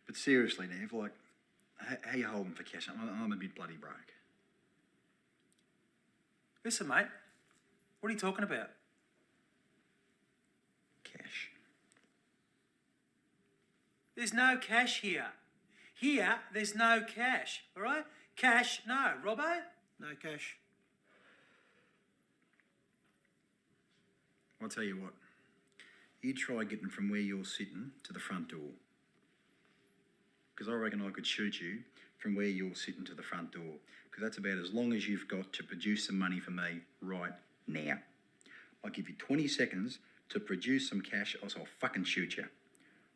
But seriously, Nev, like, how you holding for cash? I'm a bit bloody broke. Listen, mate. What are you talking about? Cash. There's no cash here. Here, there's no cash, all right? Cash, no. Robbo? No cash. I'll tell you what. You try getting from where you're sitting to the front door. Because I reckon I could shoot you from where you're sitting to the front door. Because that's about as long as you've got to produce some money for me right now. I'll give you 20 seconds to produce some cash, or else I'll fucking shoot you.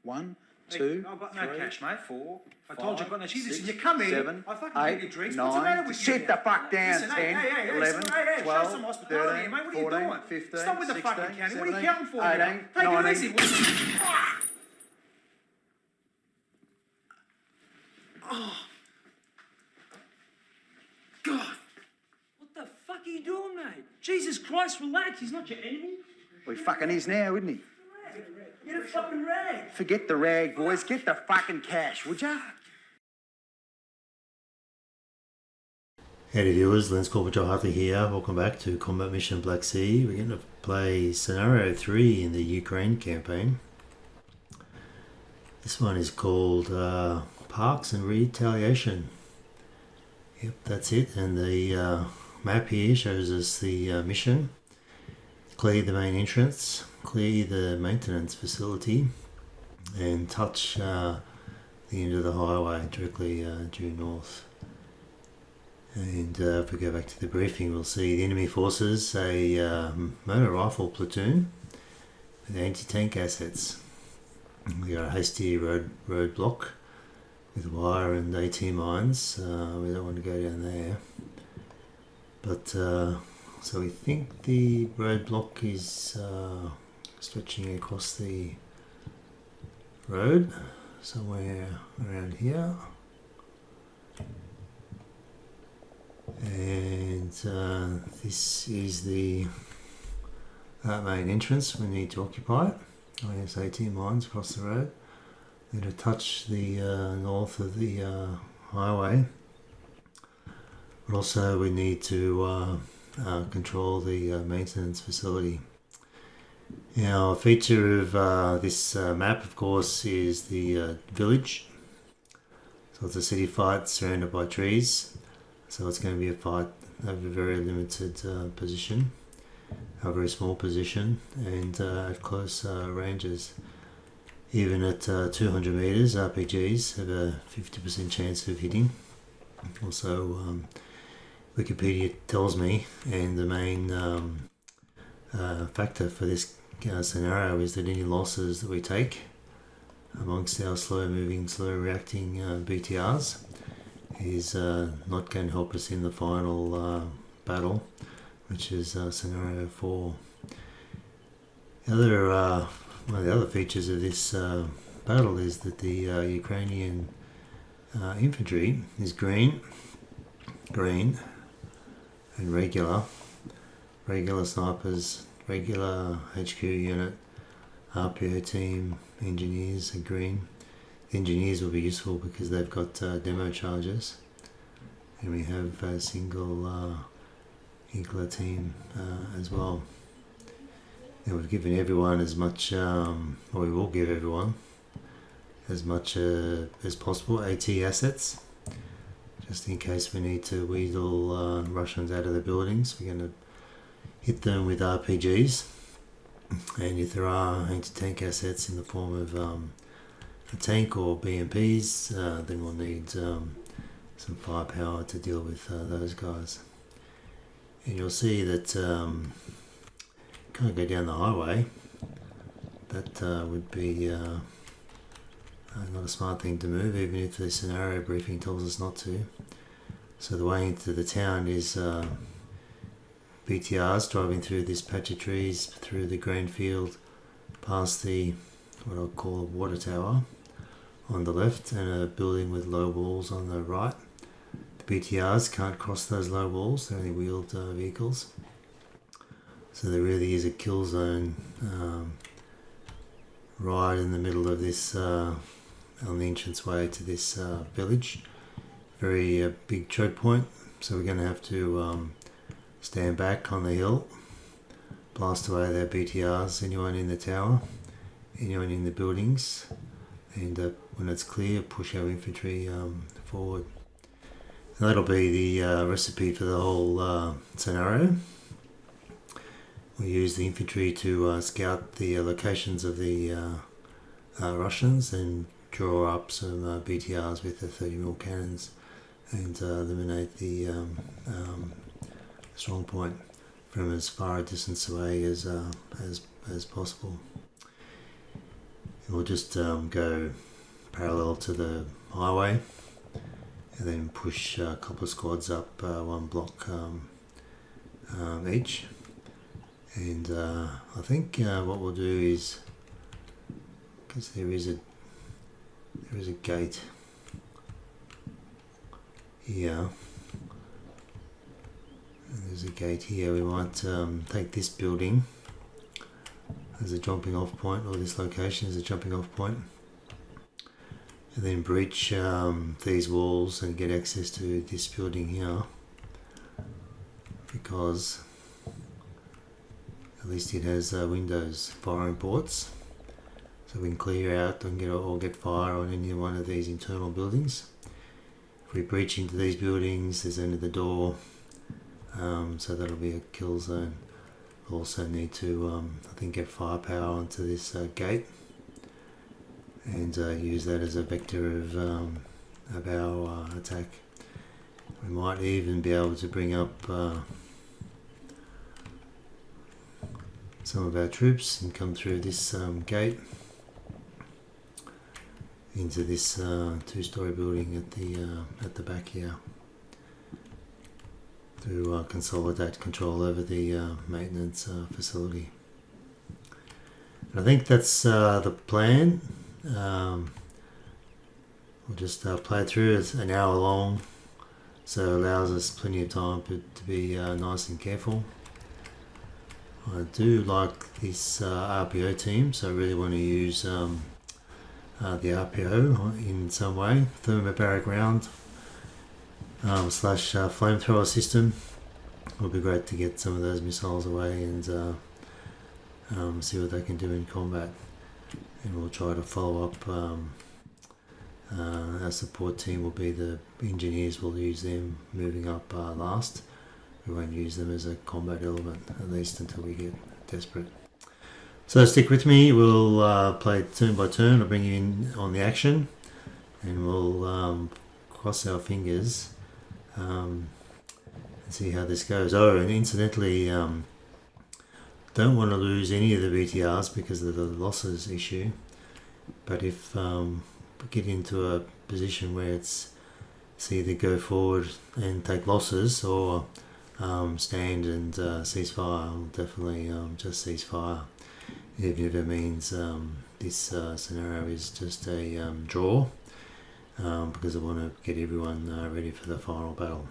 1, 2, I've got no 3, cash, mate. 4, I told you I've got no. 6, Listen, you come in, 7, I fucking 8, get your drinks. 9, What's the matter with you? sit the fuck down. Listen, 10, hey, 11, show 12, some hospitality 13, here, mate. What are 14, you doing? 15, Stop with the 16, fucking counting. What are you 17, counting for? 18, Take it 19. easy. Oh. God. What the fuck are you doing, mate? Jesus Christ, relax. He's not your enemy. Well, he fucking is now, isn't he? Get a fucking rag. Forget the rag, boys. Get the fucking cash, would ya? Howdy viewers, Lance Corporate Joe Hartley here. Welcome back to Combat Mission Black Sea. We're going to play Scenario 3 in the Ukraine campaign. This one is called Parks and Retaliation. Yep, that's it. And the map here shows us the mission. Clear the main entrance, clear the maintenance facility, and touch the end of the highway directly due north. And if we go back to the briefing, we'll see the enemy forces, a motor rifle platoon with anti-tank assets. We got a hasty roadblock with wire and AT mines. We don't want to go down there. But so we think the roadblock is stretching across the road somewhere around here. And this is the main entrance we need to occupy. There's 18 mines across the road. We're going to touch the north of the highway. But also we need to control the maintenance facility. Now, a feature of this map, of course, is the village. So it's a city fight surrounded by trees. So it's going to be a fight over a very limited position, a very small position, and at close ranges. Even at 200 meters, RPGs have a 50% chance of hitting. Also, Wikipedia tells me, and the main factor for this scenario is that any losses that we take amongst our slow-moving, slow-reacting BTRs is not going to help us in the final battle, which is scenario 4. One of the other features of this battle is that the Ukrainian infantry is green, and regular snipers, regular HQ unit, RPO team engineers are green. The engineers will be useful because they've got demo charges, and we have a single Eagler team as well. And we've given everyone as much, or we will give everyone as much as possible AT assets, just in case we need to wheedle Russians out of the buildings. We're going to hit them with RPGs, and if there are anti-tank assets in the form of a tank or BMPs, then we'll need some firepower to deal with those guys. And you'll see that kind of go down the highway. That would be not a smart thing to move, even if the scenario briefing tells us not to. So the way into the town is BTRs driving through this patch of trees, through the grain field, past the what I'll call a water tower on the left, and a building with low walls on the right. The BTRs can't cross those low walls, they're only wheeled vehicles. So there really is a kill zone right in the middle of this on the entranceway to this village. Very big choke point, so we're going to have to stand back on the hill, blast away their BTRs, anyone in the tower, anyone in the buildings, and when it's clear, push our infantry forward. And that'll be the recipe for the whole scenario. We use the infantry to scout the locations of the Russians and draw up some BTRs with the 30mm cannons and eliminate the strong point from as far a distance away as possible. And we'll just go parallel to the highway and then push a couple of squads up one block each. And I think what we'll do is, because there is a gate here, and there's a gate here, we might take this building as a jumping off point, or this location as a jumping off point, and then breach these walls and get access to this building here, because at least it has windows, firing ports, so we can clear out and get fire on any one of these internal buildings. If we breach into these buildings, there's only the door, so that'll be a kill zone. We'll also need to, I think, get firepower onto this gate and use that as a vector of our attack. We might even be able to bring up some of our troops and come through this gate into this two-story building at the back here to consolidate control over the maintenance facility. And I think that's the plan. We'll just play it through. It's an hour long, so it allows us plenty of time to be nice and careful. I do like this RPO team, so I really want to use the RPO in some way. Thermobaric round / flamethrower system. It would be great to get some of those missiles away and see what they can do in combat. And we'll try to follow up. Our support team will be the engineers. We'll use them moving up last. We won't use them as a combat element, at least until we get desperate. So stick with me. We'll play turn by turn. I'll bring you in on the action, and we'll cross our fingers and see how this goes. Oh, and incidentally, don't want to lose any of the BTRs because of the losses issue. But if we get into a position where it's either go forward and take losses or stand and cease fire, I'll definitely just cease fire, even if it means this scenario is just a draw, because I want to get everyone ready for the final battle.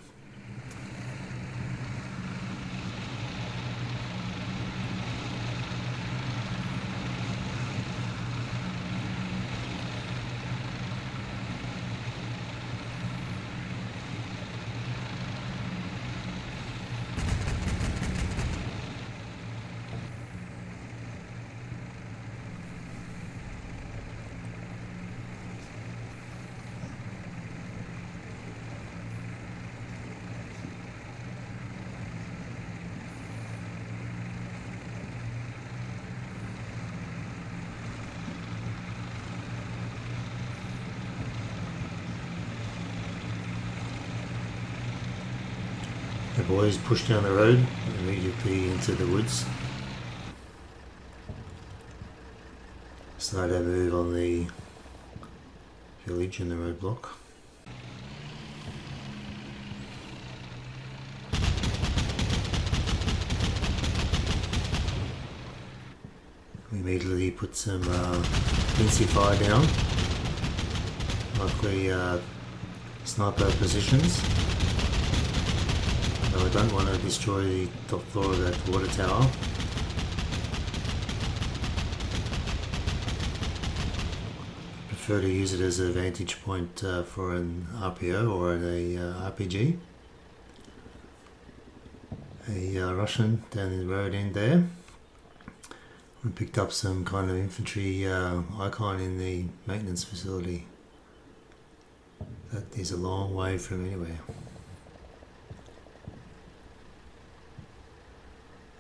The boys push down the road immediately into the woods. Start our move on the village and the roadblock. We immediately put some fancy fire down, likely sniper positions. So I don't want to destroy the top floor of that water tower. prefer to use it as a vantage point for an RPO or a RPG. A Russian down the road end there. We picked up some kind of infantry icon in the maintenance facility. That is a long way from anywhere.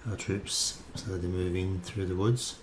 Our troops started to move in through the woods.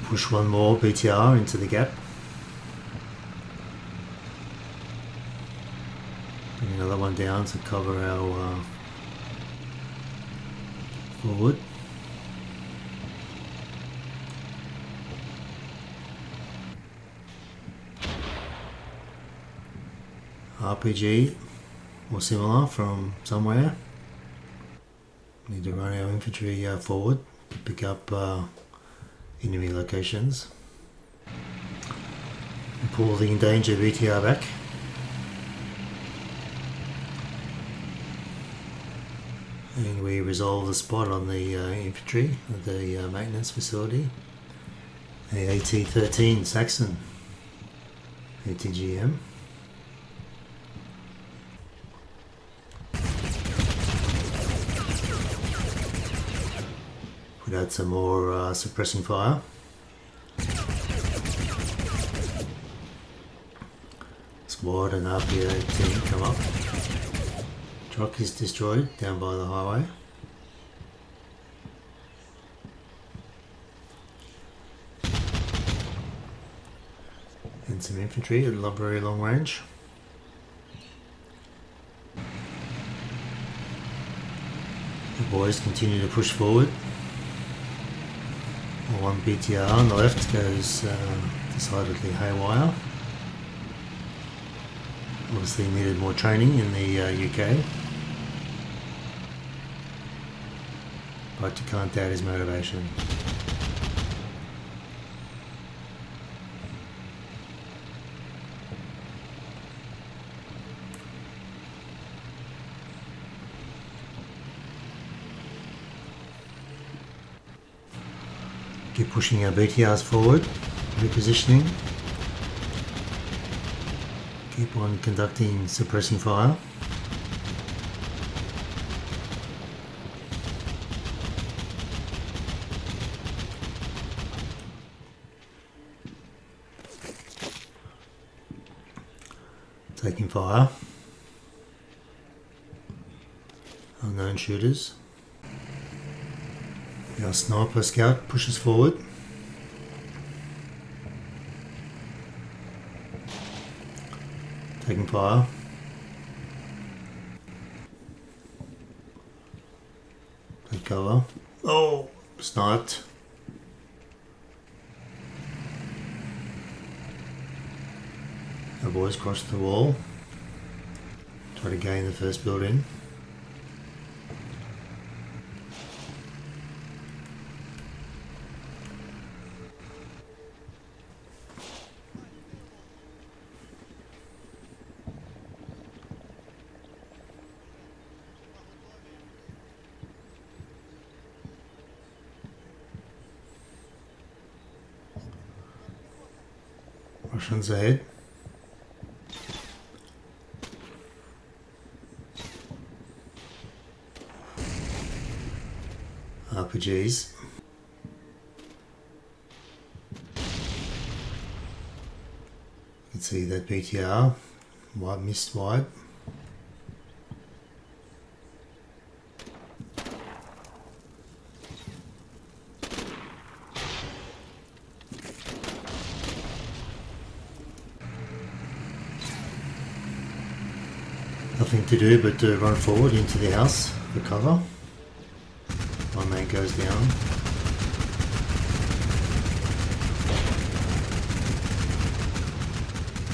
Push one more BTR into the gap. Bring another one down to cover our forward. RPG or similar from somewhere. Need to run our infantry forward to pick up enemy locations. And pull the endangered BTR back. And we resolve the spot on the infantry of the maintenance facility. A AT-13 Saxon ATGM. Put out some more suppressing fire. Squad and RPO team come up. Truck is destroyed down by the highway. And some infantry at very long range. The boys continue to push forward. One BTR on the left goes decidedly haywire. Obviously needed more training in the UK. But you can't doubt his motivation. Keep pushing our BTRs forward, repositioning. Keep on conducting suppressing fire. Taking fire. Unknown shooters. Our sniper scout pushes forward. Taking fire. Take cover. Oh! Sniped. Our boys crossed the wall. Try to gain the first building. Russians ahead. RPGs. You can see that BTR, white mist wide. nothing to do but to run forward into the house for cover. My mate goes down.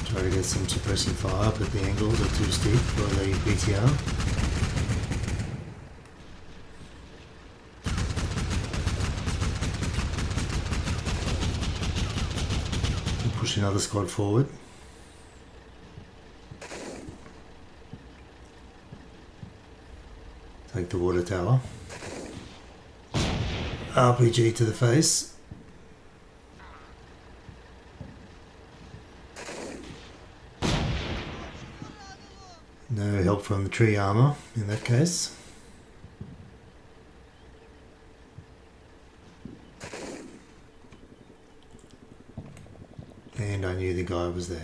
Try to get some suppressing fire, but the angles are too steep for the BTR. Push another squad forward. Take the water tower. RPG to the face. No help from the tree armor in that case. And I knew the guy was there.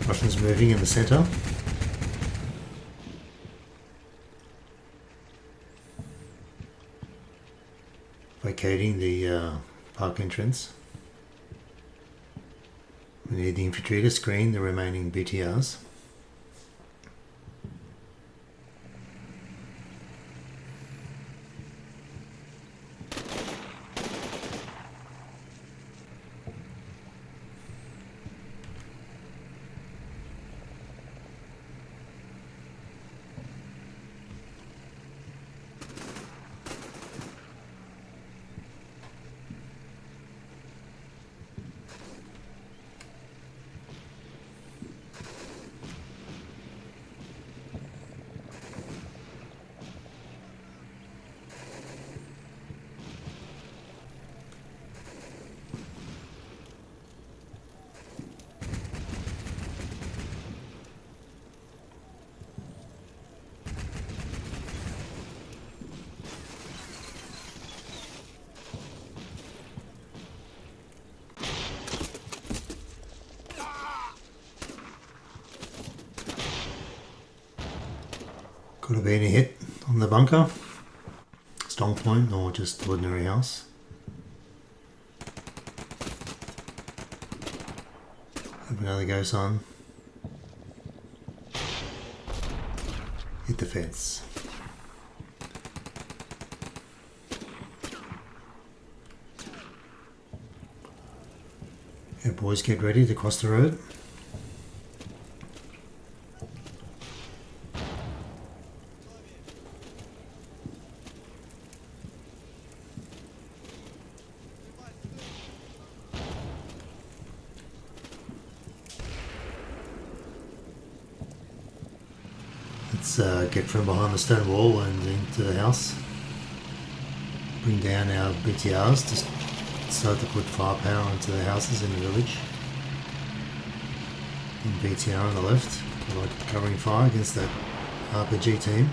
Russians moving in the center. Vacating the park entrance. We need the infantry to screen the remaining BTRs. Could have been a hit on the bunker, strong point, or just ordinary house. Have another goes on. Hit the fence. Yeah, boys, get ready to cross the road. Let's get from behind the stone wall and into the house. Bring down our BTRs to start to put firepower into the houses in the village. And BTR on the left, provide covering fire against that RPG team.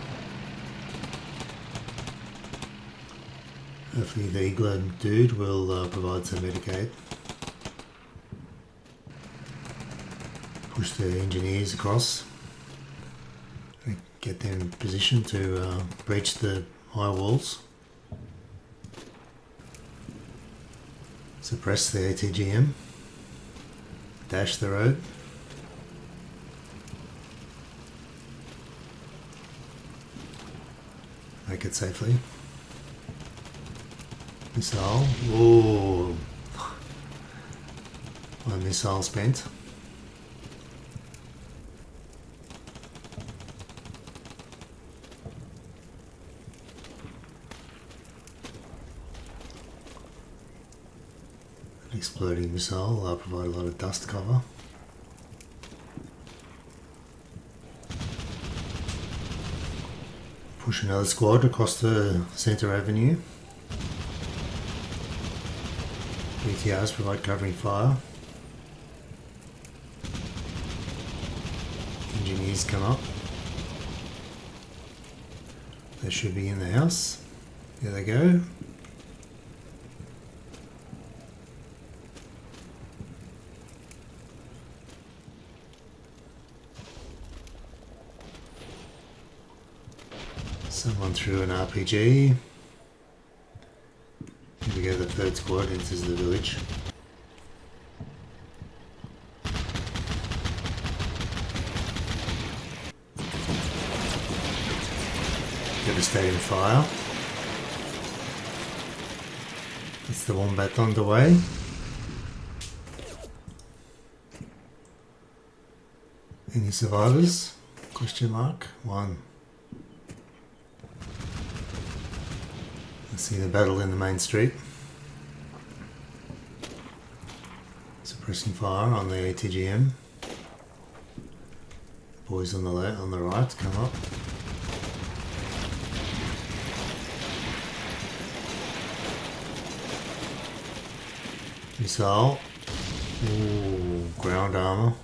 Hopefully the Iglo dude will provide some Medicaid. Push the engineers across. Get them in position to breach the high walls. Suppress the ATGM. Dash the road. Make it safely. Missile. Whoa! My missile spent. Exploding missile provide a lot of dust cover. Push another squad across the centre avenue. BTRs provide covering fire. Engineers come up. They should be in the house. There they go. Someone threw an RPG. Here we go, the third squad enters the village. Devastating fire. It's the wombat underway. Any survivors? Question mark. 1. I see the battle in the main street. Suppressing fire on the ATGM. Boys on the left, on the right, come up. Missile. Ooh, ground armor.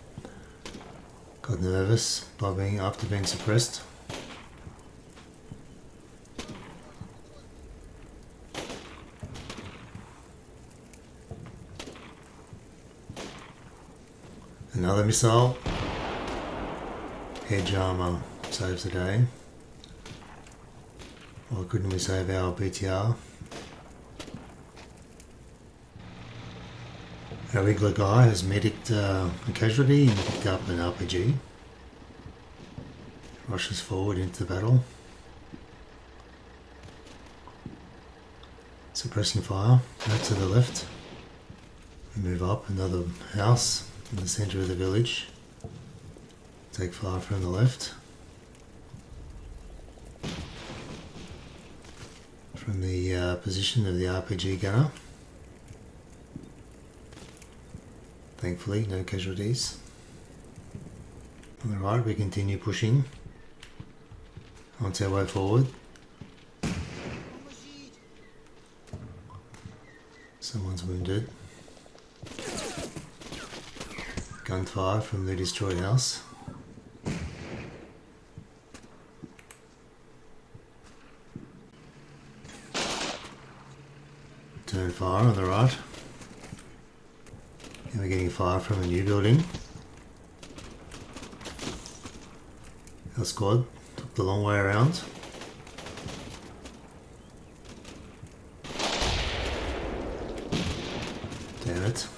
Got nervous after being suppressed. Another missile. Hedge armor saves the day. Why couldn't we save our BTR? Our regular guy has medicked a casualty and picked up an RPG. Rushes forward into the battle. Suppressing fire. Out to the left. We move up another house in the centre of the village. Take fire from the left. From the position of the RPG gunner. Thankfully, no casualties. On the right, we continue pushing onto our way forward. Someone's wounded. Gunfire from the destroyed house. Turn fire on the right. And we're getting fire from a new building. Our squad took the long way around. Damn it.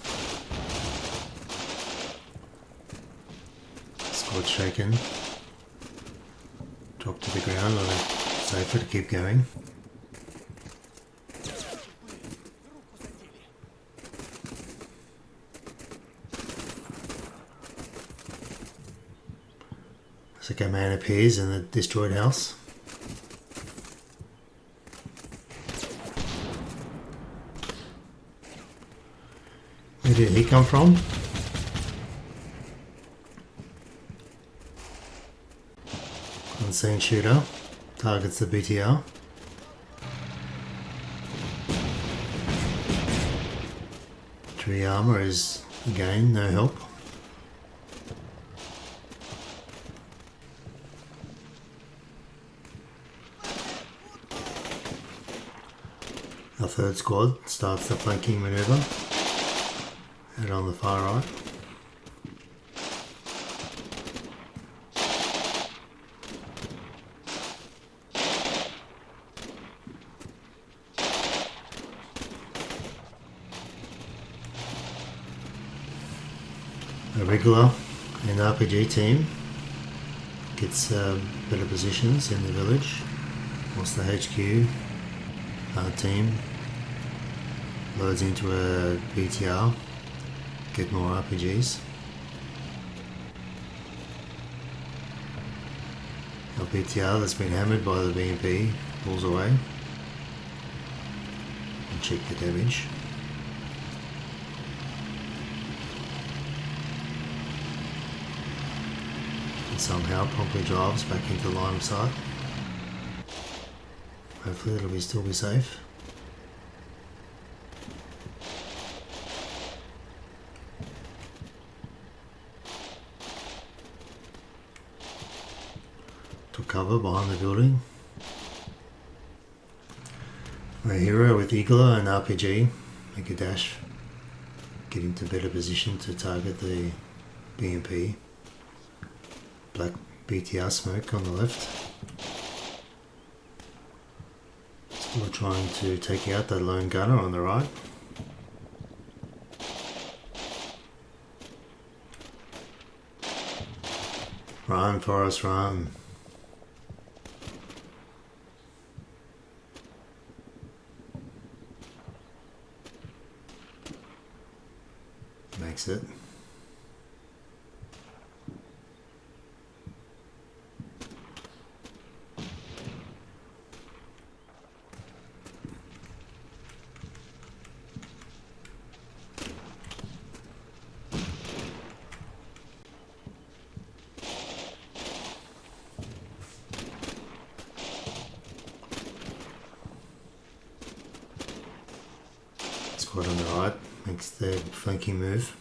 Squad shaken. Dropped to the ground, safer to keep going. It's like a man appears in the destroyed house. Where did he come from? Unseen shooter. Targets the BTR. Tree armor is, again, no help. Our third squad starts the flanking maneuver and on the far right. A regular and RPG team gets better positions in the village, whilst the HQ team loads into a BTR, get more RPGs. Our BTR that's been hammered by the BMP pulls away and check the damage. And somehow promptly drives back into line of sight. Hopefully it'll still be safe. Took cover behind the building. A hero with Eagler and RPG make a dash, get into better position to target the BMP. Black BTR smoke on the left. We're trying to take out the lone gunner on the right. Run, Forrest, run. Makes it. Squad on the right makes their flanking move.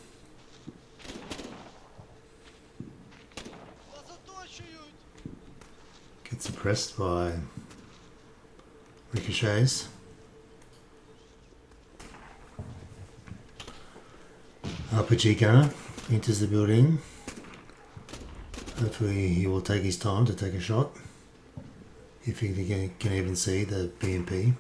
Gets suppressed by ricochets. RPG gunner enters the building. Hopefully he will take his time to take a shot. If he can even see the BMP.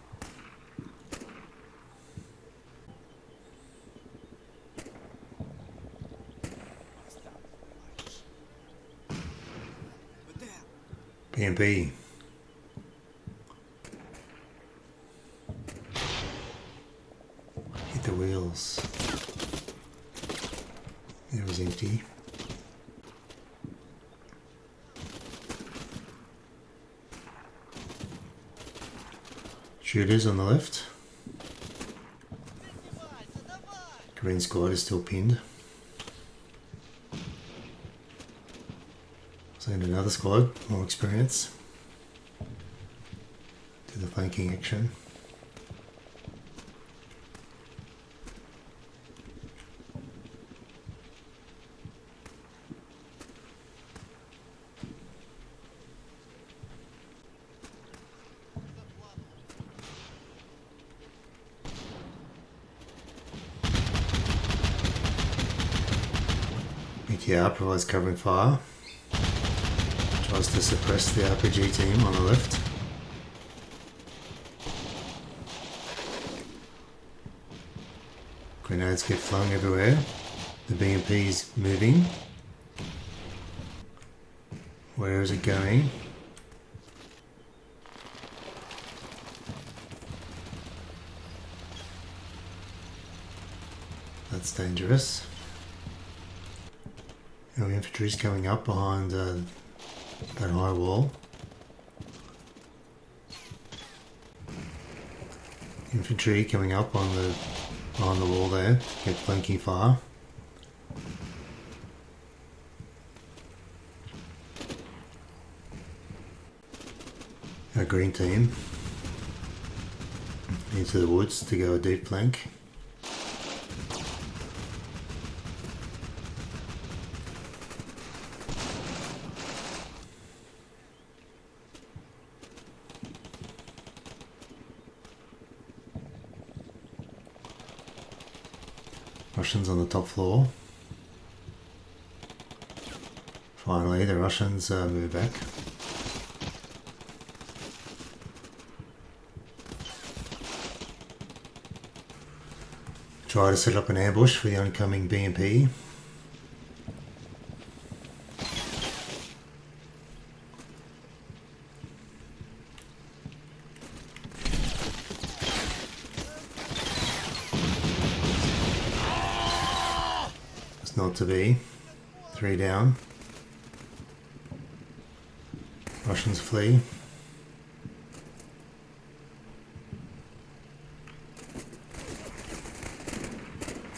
BMP. Hit the wheels. It was empty. Shooters on the left. Green squad is still pinned. Send another squad, more experience. Do the flanking action. BTR provides covering fire. Tries to suppress the RPG team on the left. Grenades get flung everywhere. The BMP is moving. Where is it going? That's dangerous. Our infantry is coming up behind that high wall. Infantry coming up on behind the wall there, get flanking fire. Our green team into the woods to go a deep flank. Russians on the top floor. Finally, the Russians move back. Try to set up an ambush for the oncoming BMP. Not to be. 3 down. Russians flee.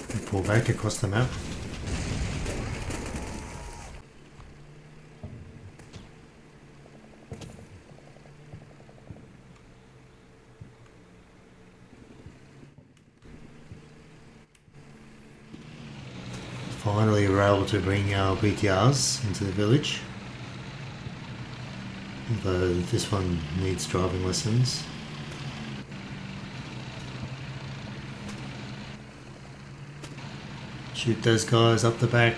They pull back across the map. Finally, we're able to bring our BTRs into the village. Although this one needs driving lessons. Shoot those guys up the back.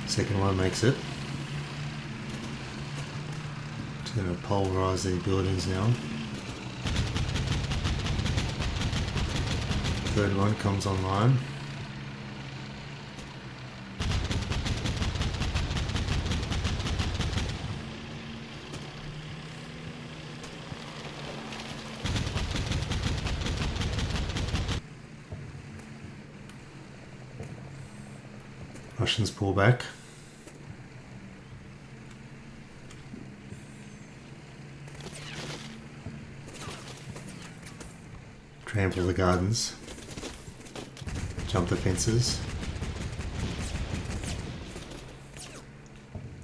Second one makes it. Just going to pulverize the buildings now. Third one comes online. Russians pull back. Trample the gardens. Jump the fences.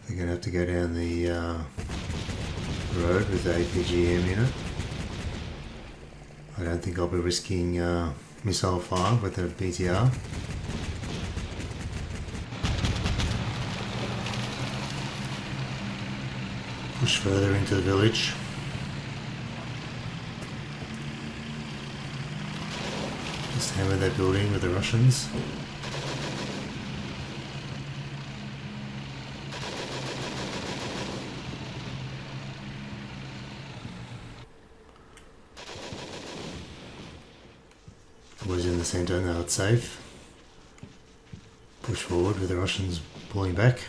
They're going to have to go down the road with the APGM unit. I don't think I'll be risking missile fire with a BTR. Push further into the village. Just hammer that building with the Russians. Boys in the centre, now it's safe. Push forward with the Russians pulling back.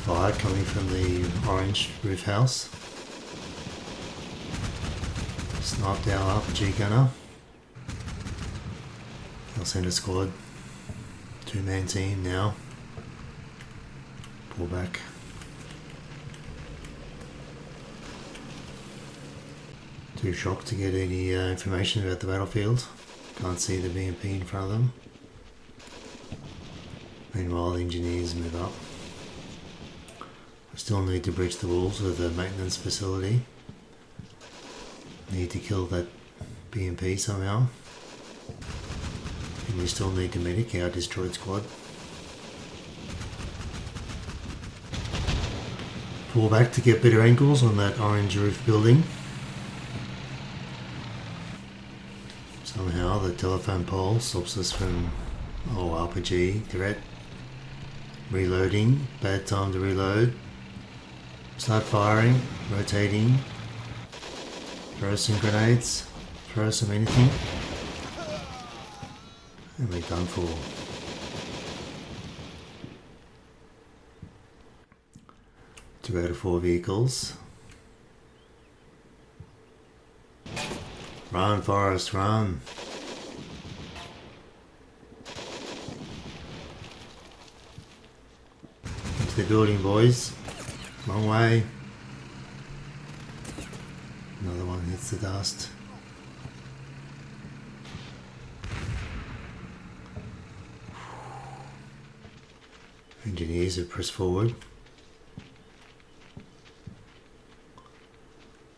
Fire coming from the orange roof house. Sniped our RPG gunner. I'll send a squad. Two-man team now. Pull back. Too shocked to get any information about the battlefield. Can't see the BMP in front of them. Meanwhile, the engineers move up. Still need to breach the walls of the maintenance facility. Need to kill that BMP somehow. And we still need to medic our destroyed squad. Pull back to get better angles on that orange roof building. Somehow the telephone pole stops us from RPG threat. Reloading, bad time to reload. Start firing, rotating, throw some grenades, throw some anything, and we're done for. To go to 4 vehicles. Run, Forrest, run. Into the building, boys. Long way. Another one hits the dust. Engineers have pressed forward.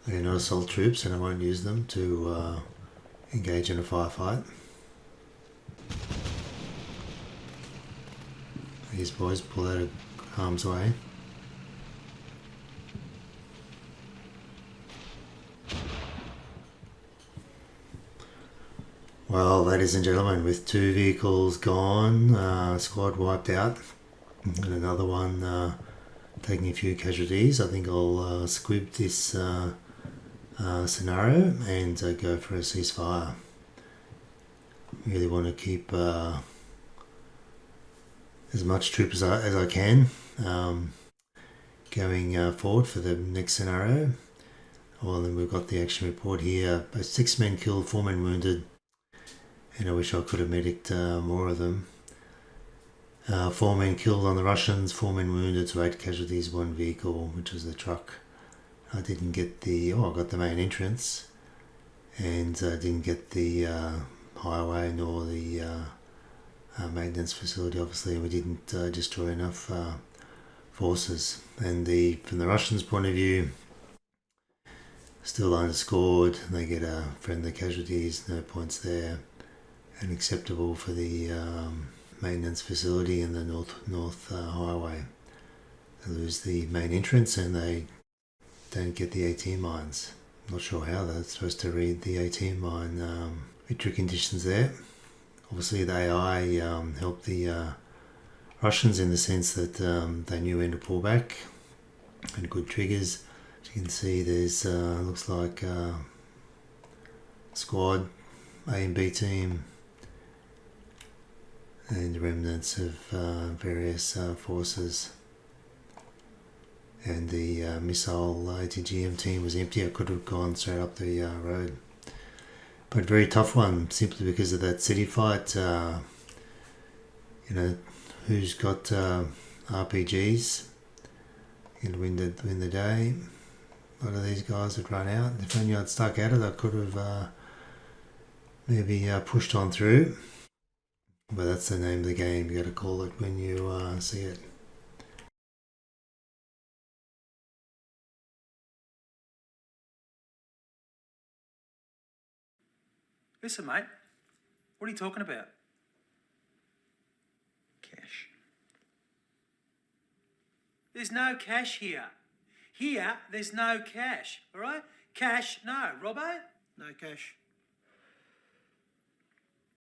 They're not assault troops and I won't use them to engage in a firefight. These boys pull out of harm's way. Well, ladies and gentlemen, with 2 vehicles gone, squad wiped out, and another one taking a few casualties, I think I'll squib this scenario and go for a ceasefire. Really want to keep as much troop as I can going forward for the next scenario. Well, then we've got the action report here. 6 men killed, 4 men wounded. And I wish I could have mediced more of them. 4 men killed on the Russians, 4 men wounded, so 8 casualties, 1 vehicle, which was the truck. I didn't get I got the main entrance, and didn't get the highway nor the maintenance facility, obviously, and we didn't destroy enough forces. And from the Russians' point of view, still underscored, they get friendly casualties, no points there. And acceptable for the maintenance facility and the north highway. They lose the main entrance and they don't get the ATM mines. Not sure how they're supposed to read the ATM mine victory conditions there. Obviously the AI helped the Russians in the sense that they knew when to pull back and good triggers. As you can see, there's looks like squad A and B team and the remnants of various forces. And the missile ATGM team was empty. I could have gone straight up the road. But very tough one, simply because of that city fight. Who's got RPGs? Can win the day. A lot of these guys had run out. If only I'd stuck at it, I could have maybe pushed on through. But that's the name of the game. You got to call it when you see it. Listen, mate. What are you talking about? Cash. There's no cash here. Here, there's no cash, all right? Cash, no. Robbo? No cash.